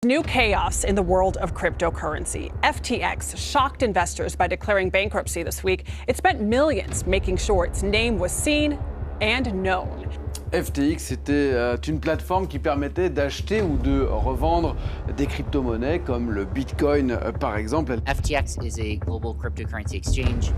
New chaos in the world of cryptocurrency. FTX shocked investors by declaring bankruptcy this week. It spent millions making sure its name was seen and known. FTX était une plateforme qui permettait d'acheter ou de revendre des crypto-monnaies comme le Bitcoin par exemple. FTX is a global cryptocurrency exchange.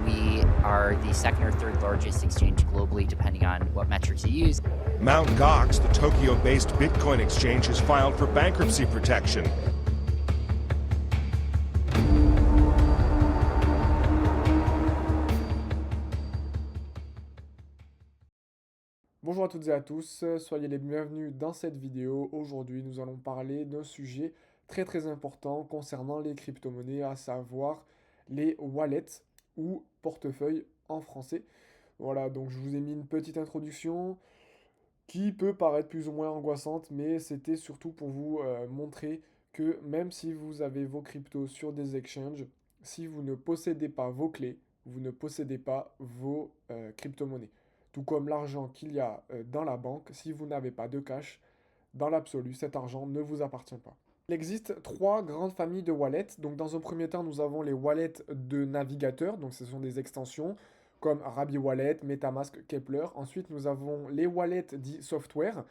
We are the second or third largest exchange globally, depending on what metrics you use. Mt. Gox, the Tokyo-based Bitcoin exchange, has filed for bankruptcy protection. Bonjour à toutes et à tous, soyez les bienvenus dans cette vidéo. Aujourd'hui, nous allons parler d'un sujet très important concernant les crypto-monnaies, à savoir les wallets ou portefeuilles en français. Voilà, donc je vous ai mis une petite introduction qui peut paraître plus ou moins angoissante, mais c'était surtout pour vous montrer que même si vous avez vos cryptos sur des exchanges, si vous ne possédez pas vos clés, vous ne possédez pas vos crypto-monnaies. Tout comme l'argent qu'il y a dans la banque, si vous n'avez pas de cash, dans l'absolu, cet argent ne vous appartient pas. Il existe trois grandes familles de wallets. Donc dans un premier temps, nous avons les wallets de navigateurs, donc ce sont des extensions comme Rabi Wallet, MetaMask, Kepler. Ensuite, nous avons les wallets dits software,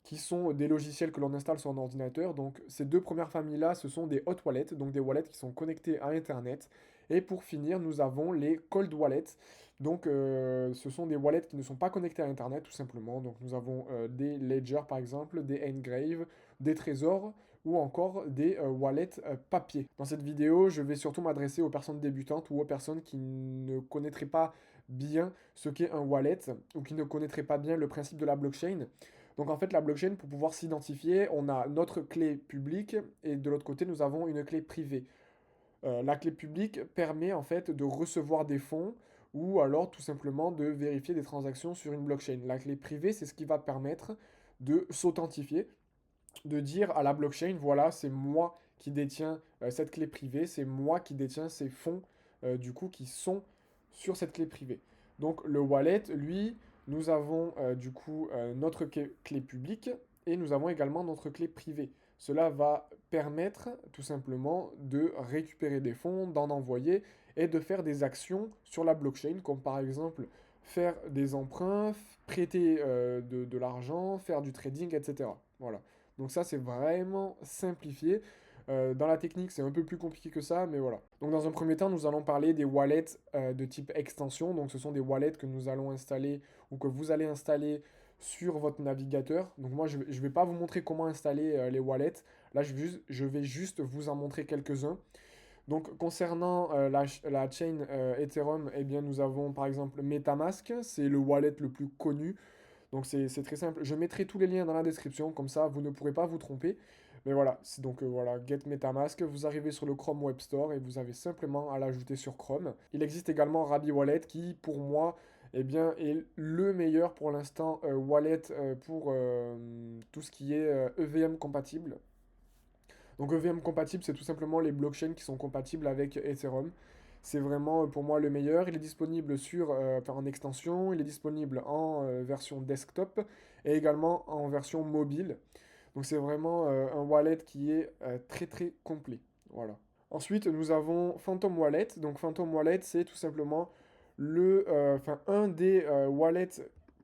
qui sont des logiciels que l'on installe sur un ordinateur. Donc ces deux premières familles-là, ce sont des hot wallets, donc des wallets qui sont connectés à Internet. Et pour finir, nous avons les cold wallets. Donc ce sont des wallets qui ne sont pas connectés à Internet, tout simplement. Donc nous avons des Ledger, par exemple, des Engrave, des Trésors, ou encore des wallets papier. Dans cette vidéo, je vais surtout m'adresser aux personnes débutantes ou aux personnes qui ne connaîtraient pas bien ce qu'est un wallet ou qui ne connaîtraient pas bien le principe de la blockchain. Donc en fait, la blockchain, pour pouvoir s'identifier, on a notre clé publique et de l'autre côté, nous avons une clé privée. La clé publique permet en fait de recevoir des fonds ou alors tout simplement de vérifier des transactions sur une blockchain. La clé privée, c'est ce qui va permettre de s'authentifier, de dire à la blockchain, voilà, c'est moi qui détiens cette clé privée, c'est moi qui détiens ces fonds du coup qui sont sur cette clé privée. Donc le wallet, lui, nous avons du coup notre clé publique et nous avons également notre clé privée. Cela va permettre tout simplement de récupérer des fonds, d'en envoyer et de faire des actions sur la blockchain, comme par exemple faire des emprunts, prêter de l'argent, faire du trading, etc. Voilà. Donc ça, c'est vraiment simplifié. Dans la technique, c'est un peu plus compliqué que ça, mais voilà. Donc dans un premier temps, nous allons parler des wallets de type extension. Donc ce sont des wallets que nous allons installer ou que vous allez installer sur votre navigateur. Donc moi, je ne vais pas vous montrer comment installer les wallets. Là, je vais juste vous en montrer quelques-uns. Donc concernant la chain Ethereum, eh bien, nous avons par exemple MetaMask. C'est le wallet le plus connu. Donc c'est très simple. Je mettrai tous les liens dans la description, comme ça vous ne pourrez pas vous tromper. Mais voilà, donc voilà, Get MetaMask, vous arrivez sur le Chrome Web Store et vous avez simplement à l'ajouter sur Chrome. Il existe également Rabi Wallet qui, pour moi, eh bien, est le meilleur pour l'instant wallet pour tout ce qui est EVM compatible. Donc EVM compatible, c'est tout simplement les blockchains qui sont compatibles avec Ethereum. C'est vraiment pour moi le meilleur. Il est disponible en extension, il est disponible en version desktop et également en version mobile. Donc c'est vraiment un wallet qui est très complet. Voilà. Ensuite, nous avons Phantom Wallet. Donc Phantom Wallet, c'est tout simplement un des wallets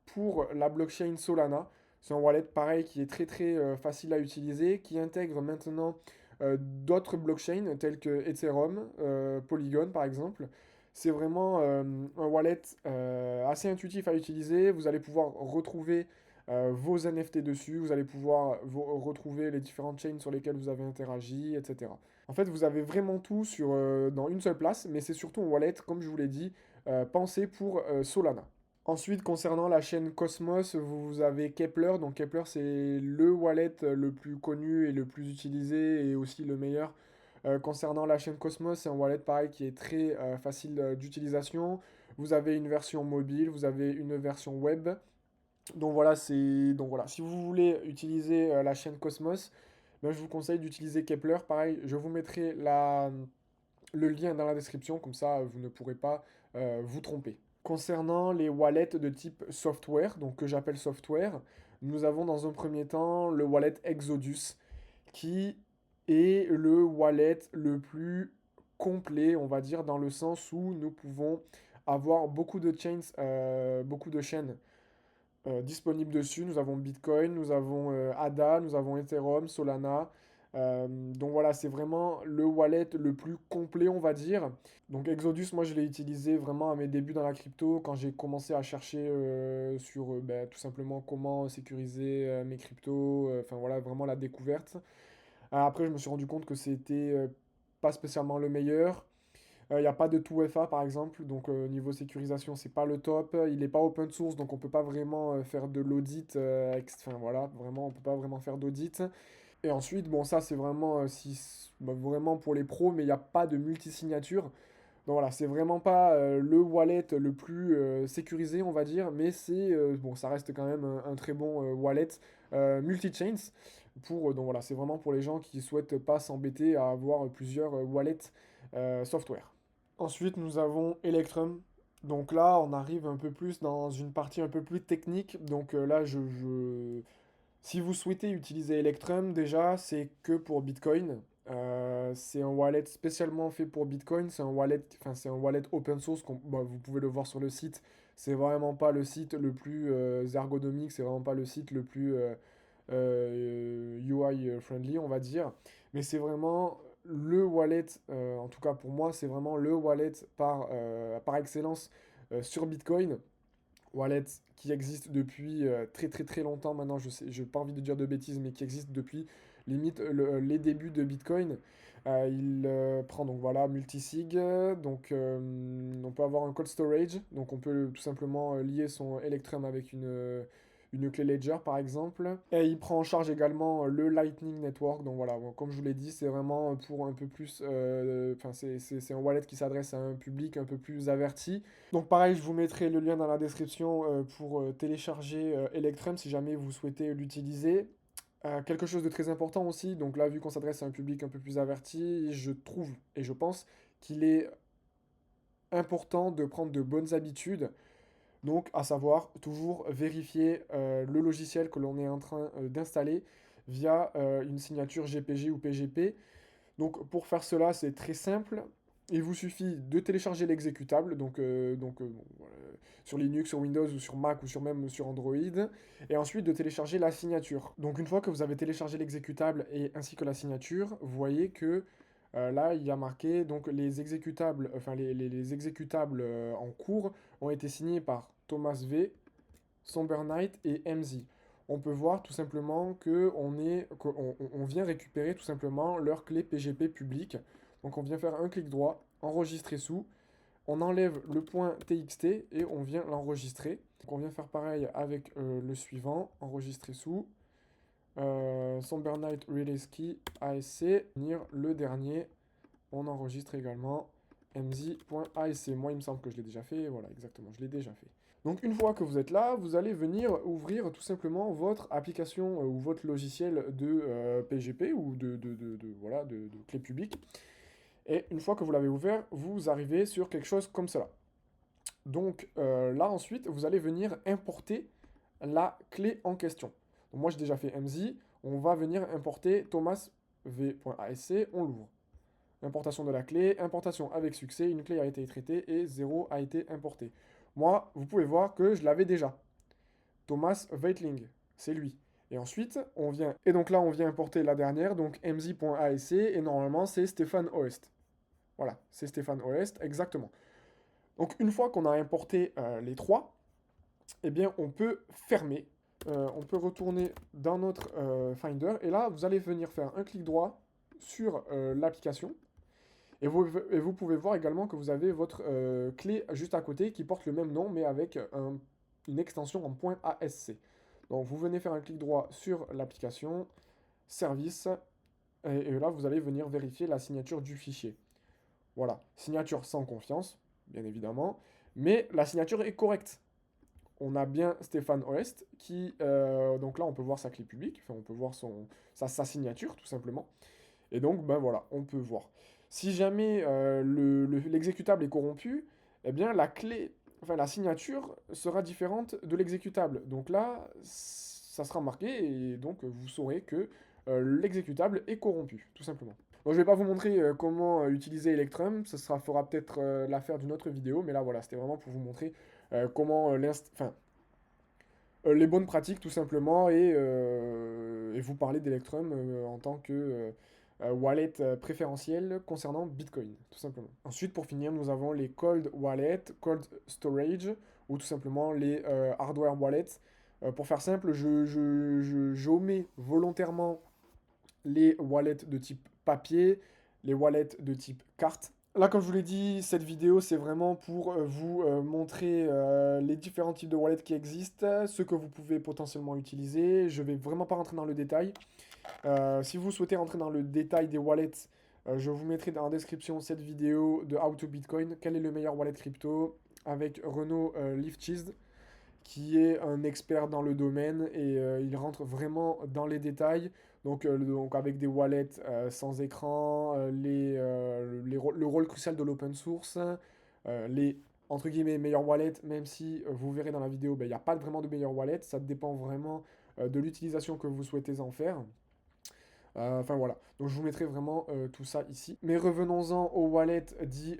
pour la blockchain Solana. C'est un wallet pareil qui est très facile à utiliser, qui intègre maintenant d'autres blockchains telles que Ethereum, Polygon par exemple. C'est vraiment un wallet assez intuitif à utiliser. Vous allez pouvoir retrouver vos NFT dessus, vous allez pouvoir retrouver les différentes chains sur lesquelles vous avez interagi, etc. En fait, vous avez vraiment tout dans une seule place, mais c'est surtout un wallet, comme je vous l'ai dit, pensé pour Solana. Ensuite, concernant la chaîne Cosmos, vous avez Kepler. Donc Kepler, c'est le wallet le plus connu et le plus utilisé et aussi le meilleur. Concernant la chaîne Cosmos, c'est un wallet pareil qui est très facile d'utilisation. Vous avez une version mobile, vous avez une version web. Donc voilà, si vous voulez utiliser la chaîne Cosmos, ben, je vous conseille d'utiliser Kepler. Pareil, je vous mettrai le lien dans la description, comme ça vous ne pourrez pas vous tromper. Concernant les wallets de type software, donc que j'appelle software, nous avons dans un premier temps le wallet Exodus, qui est le wallet le plus complet, on va dire, dans le sens où nous pouvons avoir beaucoup de chaînes disponibles dessus. Nous avons Bitcoin, nous avons ADA, nous avons Ethereum, Solana. Donc voilà, c'est vraiment le wallet le plus complet, on va dire. Donc Exodus, moi je l'ai utilisé vraiment à mes débuts dans la crypto, quand j'ai commencé à chercher sur tout simplement comment sécuriser mes cryptos, enfin voilà, vraiment la découverte. Après, je me suis rendu compte que c'était pas spécialement le meilleur. Il n'y a pas de 2FA par exemple, donc niveau sécurisation, c'est pas le top. Il n'est pas open source, donc on peut pas vraiment faire de l'audit. Enfin voilà, vraiment, on peut pas vraiment faire d'audit. Et ensuite, bon, ça c'est vraiment, vraiment pour les pros, mais il n'y a pas de multisignature. Donc voilà, c'est vraiment pas le wallet le plus sécurisé, on va dire, mais c'est bon, ça reste quand même un très bon wallet multi-chains. Donc voilà, c'est vraiment pour les gens qui souhaitent pas s'embêter à avoir plusieurs wallets software. Ensuite, nous avons Electrum. Donc là, on arrive un peu plus dans une partie un peu plus technique. Donc là, si vous souhaitez utiliser Electrum, déjà, c'est que pour Bitcoin. C'est un wallet spécialement fait pour Bitcoin. C'est un wallet open source. Vous pouvez le voir sur le site. C'est vraiment pas le site le plus ergonomique. C'est vraiment pas le site le plus UI friendly, on va dire. Mais c'est vraiment le wallet, en tout cas pour moi, c'est vraiment le wallet par excellence sur Bitcoin. Wallet qui existe depuis très très très longtemps maintenant, je sais, j'ai pas envie de dire de bêtises, mais qui existe depuis limite les débuts de Bitcoin. Il prend donc voilà multisig, donc on peut avoir un cold storage, donc on peut tout simplement lier son Electrum avec une clé Ledger par exemple. Et il prend en charge également le Lightning Network. Donc voilà, bon, comme je vous l'ai dit, c'est vraiment pour un peu plus. Enfin, c'est un wallet qui s'adresse à un public un peu plus averti. Donc pareil, je vous mettrai le lien dans la description pour télécharger Electrum si jamais vous souhaitez l'utiliser. Quelque chose de très important aussi, donc là, vu qu'on s'adresse à un public un peu plus averti, je trouve et je pense qu'il est important de prendre de bonnes habitudes. Donc, à savoir, toujours vérifier le logiciel que l'on est en train d'installer via une signature GPG ou PGP. Donc, pour faire cela, c'est très simple. Il vous suffit de télécharger l'exécutable, bon, voilà, sur Linux, sur Windows ou sur Mac ou même sur Android, et ensuite de télécharger la signature. Donc une fois que vous avez téléchargé l'exécutable et ainsi que la signature, vous voyez que là, il y a marqué donc les exécutables, enfin les exécutables en cours ont été signés par Thomas V, Somber Knight et MZ. On peut voir tout simplement qu'on vient récupérer tout simplement leur clé PGP publique. Donc on vient faire un clic droit, enregistrer sous, on enlève le point TXT et on vient l'enregistrer. Donc on vient faire pareil avec le suivant, enregistrer sous, Somber Knight Release Key ASC, venir le dernier, on enregistre également mz.asc. Moi il me semble que je l'ai déjà fait, voilà exactement, je l'ai déjà fait. Donc une fois que vous êtes là, vous allez venir ouvrir tout simplement votre application ou votre logiciel de PGP ou voilà, de clé publique. Et une fois que vous l'avez ouvert, vous arrivez sur quelque chose comme cela. Donc là ensuite, vous allez venir importer la clé en question. Donc, moi j'ai déjà fait MZ, on va venir importer thomasv.asc, on l'ouvre. Importation de la clé, importation avec succès, une clé a été traitée et 0 a été importé. Moi, vous pouvez voir que je l'avais déjà. Thomas Weitling, c'est lui. Et ensuite, on vient... Et donc là, on vient importer la dernière, donc mz.asc, et normalement, c'est Stéphane Oest. Voilà, c'est Stéphane Oest, exactement. Donc une fois qu'on a importé les trois, eh bien, on peut fermer. On peut retourner dans notre Finder, et là, vous allez venir faire un clic droit sur l'application. Et vous pouvez voir également que vous avez votre clé juste à côté qui porte le même nom, mais avec une extension en .asc. Donc vous venez faire un clic droit sur l'application, service, et là vous allez venir vérifier la signature du fichier. Voilà, signature sans confiance, bien évidemment, mais la signature est correcte. On a bien Stéphane Oest qui, donc là on peut voir sa clé publique, enfin on peut voir sa signature tout simplement. Et donc ben voilà, on peut voir. Si jamais l'exécutable est corrompu, eh bien la signature sera différente de l'exécutable. Donc là, ça sera marqué et donc vous saurez que l'exécutable est corrompu, tout simplement. Donc, je vais pas vous montrer comment utiliser Electrum, ça fera peut-être l'affaire d'une autre vidéo, mais là voilà, c'était vraiment pour vous montrer comment les bonnes pratiques tout simplement et vous parler d'Electrum en tant que wallet préférentiel concernant Bitcoin, tout simplement. Ensuite, pour finir, nous avons les cold wallets, cold storage, ou tout simplement les hardware wallets. Pour faire simple, j'omets volontairement les wallets de type papier, les wallets de type carte. Là, comme je vous l'ai dit, cette vidéo, c'est vraiment pour vous montrer les différents types de wallets qui existent, ce que vous pouvez potentiellement utiliser. Je vais vraiment pas rentrer dans le détail. Si vous souhaitez rentrer dans le détail des wallets, je vous mettrai dans la description cette vidéo de How to Bitcoin, quel est le meilleur wallet crypto, avec Renaud Lifchitz, qui est un expert dans le domaine et il rentre vraiment dans les détails. Donc avec des wallets sans écran, le rôle crucial de l'open source, les entre guillemets meilleurs wallets, même si vous verrez dans la vidéo, il n'y a pas vraiment de meilleurs wallets, ça dépend vraiment de l'utilisation que vous souhaitez en faire. Enfin voilà, donc je vous mettrai vraiment tout ça ici. Mais revenons-en au wallet dit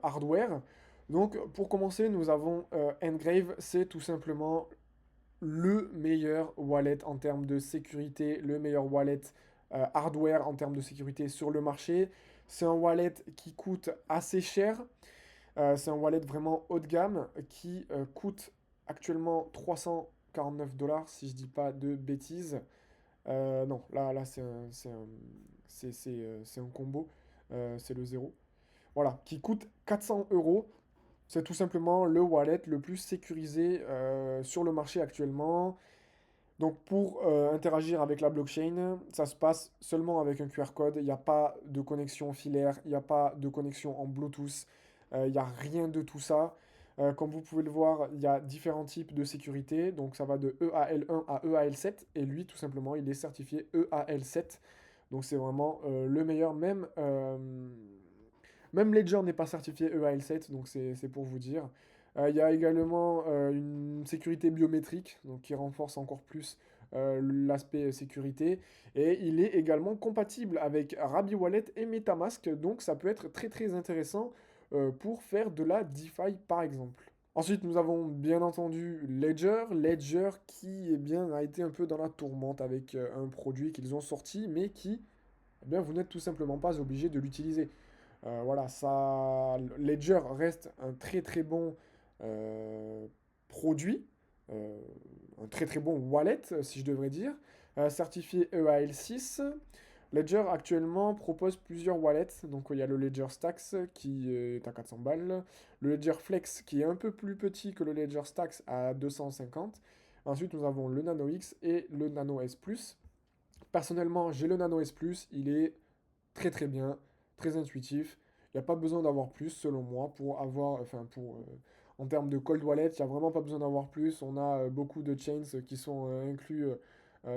hardware. Donc pour commencer, nous avons Ngrave, c'est tout simplement le meilleur wallet en termes de sécurité, le meilleur wallet hardware en termes de sécurité sur le marché. C'est un wallet qui coûte assez cher. C'est un wallet vraiment haut de gamme qui coûte actuellement 349 $ si je dis pas de bêtises. Non, là c'est un combo, c'est le 0. Voilà, qui coûte 400 €. C'est tout simplement le wallet le plus sécurisé sur le marché actuellement. Donc pour interagir avec la blockchain, ça se passe seulement avec un QR code. Il n'y a pas de connexion filaire, il n'y a pas de connexion en Bluetooth, il n'y a rien de tout ça. Comme vous pouvez le voir, il y a différents types de sécurité. Donc ça va de EAL1 à EAL7. Et lui, tout simplement, il est certifié EAL7. Donc c'est vraiment le meilleur. Même Ledger n'est pas certifié EAL7, donc c'est pour vous dire. Il y a également une sécurité biométrique, donc qui renforce encore plus l'aspect sécurité. Et il est également compatible avec Rabi Wallet et MetaMask, donc ça peut être très très intéressant pour faire de la DeFi par exemple. Ensuite, nous avons bien entendu Ledger qui a été un peu dans la tourmente avec un produit qu'ils ont sorti, mais qui, vous n'êtes tout simplement pas obligé de l'utiliser. Voilà, Ledger reste un très très bon produit, un très très bon wallet, si je devrais dire, certifié EAL6. Ledger actuellement propose plusieurs wallets, donc il y a le Ledger Stacks qui est à 400 balles, le Ledger Flex qui est un peu plus petit que le Ledger Stacks à 250. Ensuite nous avons le Nano X et le Nano S+. Personnellement j'ai le Nano S+, il est très très bien, très intuitif. Il n'y a pas besoin d'avoir plus, selon moi, pour avoir, en termes de cold wallet, il n'y a vraiment pas besoin d'avoir plus. On a beaucoup de chains qui sont inclus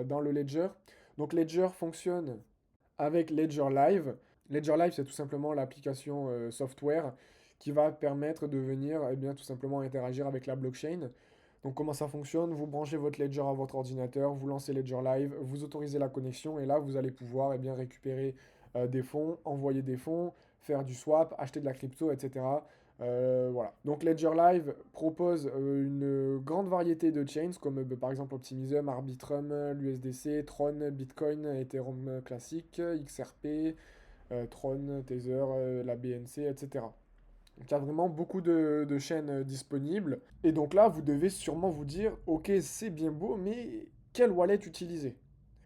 dans le Ledger. Donc Ledger fonctionne avec Ledger Live. Ledger Live, c'est tout simplement l'application software qui va permettre de venir tout simplement interagir avec la blockchain. Donc comment ça fonctionne? Vous branchez votre Ledger à votre ordinateur, vous lancez Ledger Live, vous autorisez la connexion et là vous allez pouvoir récupérer des fonds, envoyer des fonds, faire du swap, acheter de la crypto, etc. Voilà. Donc Ledger Live propose une grande variété de chains comme par exemple Optimism, Arbitrum, l'USDC, Tron, Bitcoin, Ethereum classique, XRP, Tron, Tether, la BNC, etc. Donc il y a vraiment beaucoup de chaînes disponibles. Et donc là, vous devez sûrement vous dire, ok, c'est bien beau, mais quel wallet utiliser?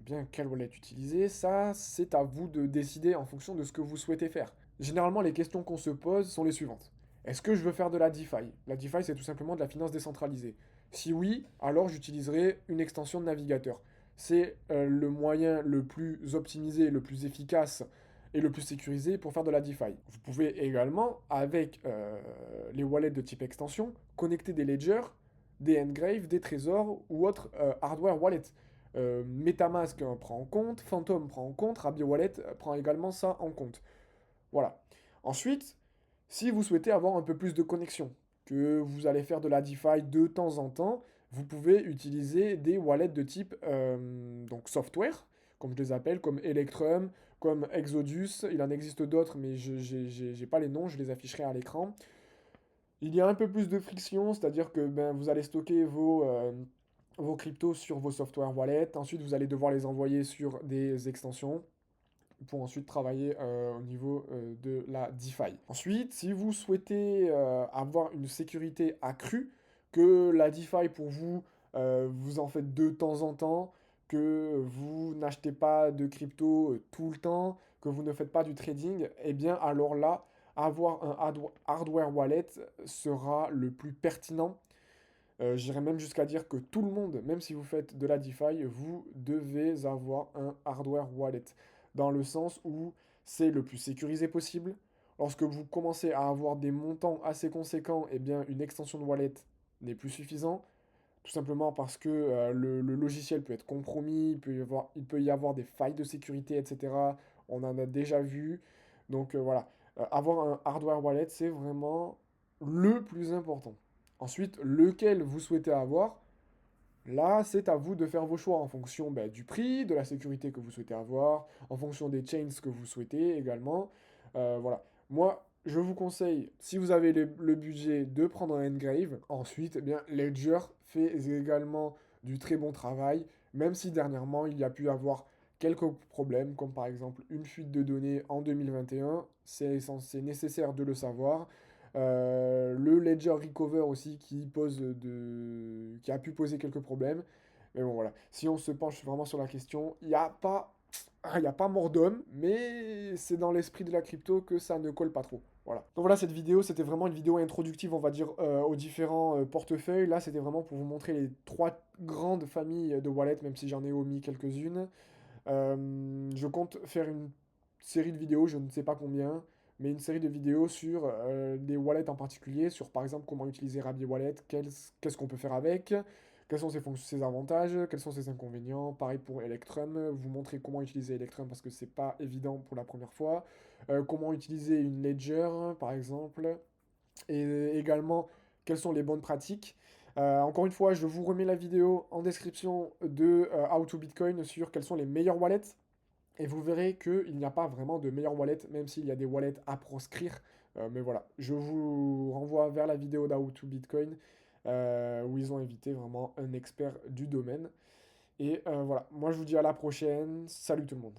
Eh bien, quel wallet utiliser? Ça, c'est à vous de décider en fonction de ce que vous souhaitez faire. Généralement, les questions qu'on se pose sont les suivantes. Est-ce que je veux faire de la DeFi? La DeFi, c'est tout simplement de la finance décentralisée. Si oui, alors j'utiliserai une extension de navigateur. C'est le moyen le plus optimisé, le plus efficace et le plus sécurisé pour faire de la DeFi. Vous pouvez également, avec les wallets de type extension, connecter des ledgers, des Ngrave, des trésors ou autres hardware wallets. MetaMask prend en compte, Phantom prend en compte, Rabi Wallet prend également ça en compte. Voilà. Ensuite, si vous souhaitez avoir un peu plus de connexion, que vous allez faire de la DeFi de temps en temps, vous pouvez utiliser des wallets de type donc software, comme je les appelle, comme Electrum, comme Exodus. Il en existe d'autres, mais je n'ai pas les noms, je les afficherai à l'écran. Il y a un peu plus de friction, c'est-à-dire que ben, vous allez stocker vos cryptos sur vos software wallets. Ensuite, vous allez devoir les envoyer sur des extensions pour ensuite travailler au niveau de la DeFi. Ensuite, si vous souhaitez avoir une sécurité accrue, que la DeFi pour vous, vous en faites de temps en temps, que vous n'achetez pas de crypto tout le temps, que vous ne faites pas du trading, eh bien alors là, avoir un hardware wallet sera le plus pertinent. J'irais même jusqu'à dire que tout le monde, même si vous faites de la DeFi, vous devez avoir un hardware wallet. Dans le sens où c'est le plus sécurisé possible. Lorsque vous commencez à avoir des montants assez conséquents, eh bien une extension de wallet n'est plus suffisant. Tout simplement parce que le logiciel peut être compromis, il peut y avoir des failles de sécurité, etc. On en a déjà vu. Donc voilà, avoir un hardware wallet, c'est vraiment le plus important. Ensuite, lequel vous souhaitez avoir, là, c'est à vous de faire vos choix en fonction ben, du prix, de la sécurité que vous souhaitez avoir, en fonction des chains que vous souhaitez également. Voilà. Moi, je vous conseille, si vous avez le budget, de prendre un Ngrave. Ensuite, eh bien, Ledger fait également du très bon travail, même si dernièrement, il y a pu avoir quelques problèmes, comme par exemple une fuite de données en 2021. C'est nécessaire de le savoir. Le Ledger Recover aussi qui a pu poser quelques problèmes. Mais bon, voilà. Si on se penche vraiment sur la question, il y a pas mort d'homme, mais c'est dans l'esprit de la crypto que ça ne colle pas trop. Voilà. Donc voilà, cette vidéo, c'était vraiment une vidéo introductive, on va dire, aux différents portefeuilles. Là, c'était vraiment pour vous montrer les 3 grandes familles de wallets, même si j'en ai omis quelques-unes. Je compte faire une série de vidéos, je ne sais pas combien, mais une série de vidéos sur des wallets en particulier, sur par exemple comment utiliser Rabi Wallet, qu'est-ce qu'on peut faire avec, quels sont ses avantages, quels sont ses inconvénients. Pareil pour Electrum, vous montrer comment utiliser Electrum parce que c'est pas évident pour la première fois. Comment utiliser une Ledger par exemple, et également quelles sont les bonnes pratiques. Encore une fois, je vous remets la vidéo en description de How to Bitcoin sur quels sont les meilleurs wallets. Et vous verrez qu'il n'y a pas vraiment de meilleurs wallets, même s'il y a des wallets à proscrire. Mais voilà, je vous renvoie vers la vidéo d'How to Bitcoin, où ils ont invité vraiment un expert du domaine. Et voilà, moi je vous dis à la prochaine. Salut tout le monde.